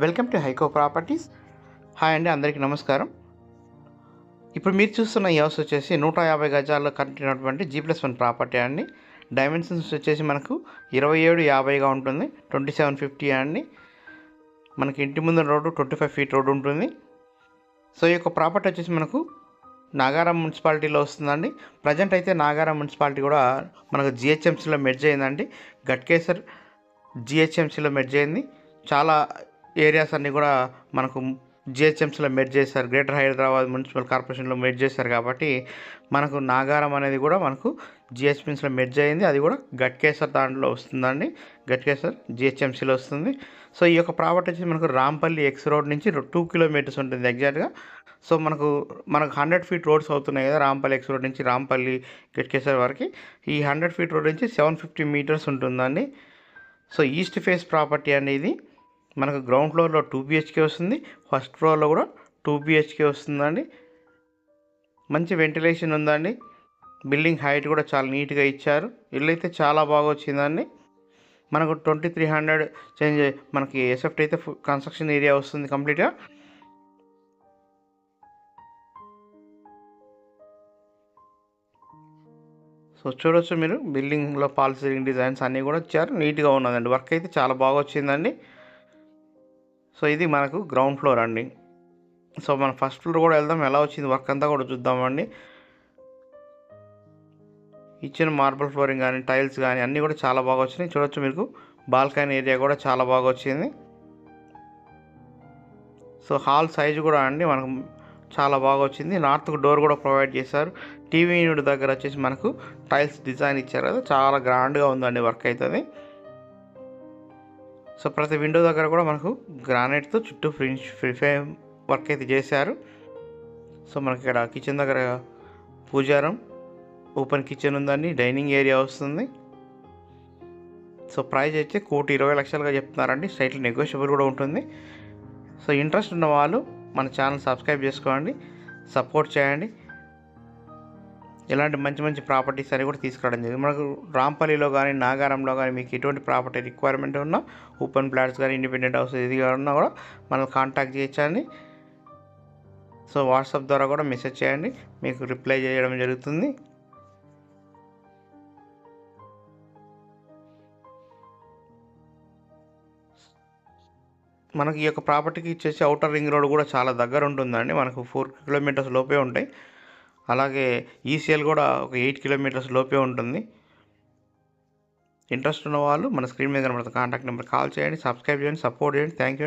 Welcome to Haiko properties. Hi అండి, అందరికీ నమస్కారం. ఇప్పుడు మీరు చూస్తున్న ఈ హౌస్ వచ్చేసి 150 గజాల్లో కట్టినటువంటి G+1 ప్రాపర్టీ అండి. డైమెన్షన్స్ వచ్చేసి మనకు 2750గా ఉంటుంది, 2750 అండి. మనకి ఇంటి ముందు రోడ్డు 25 ఫీట్ రోడ్డు ఉంటుంది. సో ఈ యొక్క ప్రాపర్టీ వచ్చేసి మనకు నాగారం మున్సిపాలిటీలో వస్తుందండి. ప్రజెంట్ అయితే నాగారం మున్సిపాలిటీ కూడా మనకు జిహెచ్ఎంసీలో మెర్జ్ అయిందండి. గట్కేసర్ జిహెచ్ఎంసీలో మెర్జ్ అయింది. చాలా ఏరియాస్ అన్నీ కూడా మనకు జిహెచ్ఎంసీలో మెర్జ్ చేశారు. గ్రేటర్ హైదరాబాద్ మున్సిపల్ కార్పొరేషన్లో మెర్జ్ చేశారు కాబట్టి మనకు నాగారం అనేది కూడా మనకు జిహెచ్ఎంసీలో మెర్జ్ అయింది. అది కూడా గట్కేసర్ దాంట్లో వస్తుందండి. గట్కేసర్ జిహెచ్ఎంసీలో వస్తుంది. సో ఈ యొక్క ప్రాపర్టీ వచ్చి మనకు రాంపల్లి ఎక్స్ రోడ్ నుంచి 2 కిలోమీటర్స్ ఉంటుంది ఎగ్జాక్ట్గా. సో మనకు 100 ఫీట్ రోడ్స్ అవుతున్నాయి కదా, రాంపల్లి ఎక్స్ రోడ్ నుంచి రాంపల్లి గట్కేసర్ వరకు. ఈ 100 ఫీట్ రోడ్ నుంచి 750 మీటర్స్ ఉంటుందండి. సో ఈస్ట్ ఫేస్ ప్రాపర్టీ అనేది మనకు గ్రౌండ్ ఫ్లోర్లో 2 BHK వస్తుంది, ఫస్ట్ ఫ్లోర్లో కూడా 2 BHK వస్తుందండి. మంచి వెంటిలేషన్ ఉందండి. బిల్డింగ్ హైట్ కూడా చాలా నీట్గా ఇచ్చారు. ఇల్లు అయితే చాలా బాగా వచ్చిందండి. మనకు 2300 చేంజ్ మనకి ఎసెప్ట్ అయితే కన్స్ట్రక్షన్ ఏరియా వస్తుంది కంప్లీట్గా. సో చూడొచ్చు మీరు, బిల్డింగ్లో ఫాల్ సీలింగ్ డిజైన్స్ అన్నీ కూడా ఇచ్చారు. నీట్గా ఉన్నదండి. వర్క్ అయితే చాలా బాగా వచ్చిందండి. సో ఇది మనకు గ్రౌండ్ ఫ్లోర్ అండి. సో మనం ఫస్ట్ ఫ్లోర్ కూడా వెళ్దాం, ఎలా వచ్చింది వర్క్ అంతా కూడా చూద్దామండి. ఇచ్చిన మార్బుల్ ఫ్లోరింగ్ కానీ టైల్స్ కానీ అన్నీ కూడా చాలా బాగా వచ్చినాయి. చూడొచ్చు మీకు, బాల్కనీ ఏరియా కూడా చాలా బాగా వచ్చింది. సో హాల్ సైజు కూడా అండి మనకు చాలా బాగా వచ్చింది. నార్త్కు డోర్ కూడా ప్రొవైడ్ చేశారు. టీవీ యూనిట్ దగ్గర వచ్చేసి మనకు టైల్స్ డిజైన్ ఇచ్చారు కదా, చాలా గ్రాండ్గా ఉందండి వర్క్ అవుతుంది. సో ప్రతి విండో దగ్గర కూడా మనకు గ్రానైట్తో చుట్టూ ఫ్రీ ఫ్రేమ్ వర్క్ అయితే చేశారు. సో మనకి ఇక్కడ కిచెన్ దగ్గర పూజారం, ఓపెన్ కిచెన్ ఉందండి, డైనింగ్ ఏరియా వస్తుంది. సో ప్రైస్ అయితే 1,20,00,000గా చెప్తున్నారండి. స్లైట్లీ నెగోషియబుల్ కూడా ఉంటుంది. సో ఇంట్రెస్ట్ ఉన్న వాళ్ళు మన ఛానల్ సబ్స్క్రైబ్ చేసుకోండి, సపోర్ట్ చేయండి. ఇలాంటి మంచి మంచి ప్రాపర్టీస్ అని కూడా తీసుకురావడం జరిగింది. మనకు రాంపల్లిలో కానీ నాగారంలో కానీ మీకు ఎటువంటి ప్రాపర్టీ రిక్వైర్మెంట్ ఉన్నా, ఓపెన్ ప్లాట్స్ కానీ ఇండిపెండెంట్ హౌస్ ఇది ఉన్నా కూడా మనం కాంటాక్ట్ చేయొచ్చండి. సో వాట్సాప్ ద్వారా కూడా మెసేజ్ చేయండి, మీకు రిప్లై చేయడం జరుగుతుంది. మనకి ఈ యొక్క ప్రాపర్టీకి ఇచ్చేసి అవుటర్ రింగ్ రోడ్ కూడా చాలా దగ్గర ఉంటుందండి. మనకు 4 కిలోమీటర్స్ లోపే ఉంటాయి. అలాగే ఈసీఎల్ కూడా ఒక 8 కిలోమీటర్స్ లోపే ఉంటుంది. ఇంట్రెస్ట్ ఉన్న వాళ్ళు మన స్క్రీన్ మీద కనబడుతున్న కాంటాక్ట్ నెంబర్ కాల్ చేయండి, సబ్స్క్రైబ్ చేయండి, సపోర్ట్ చేయండి. Thank you.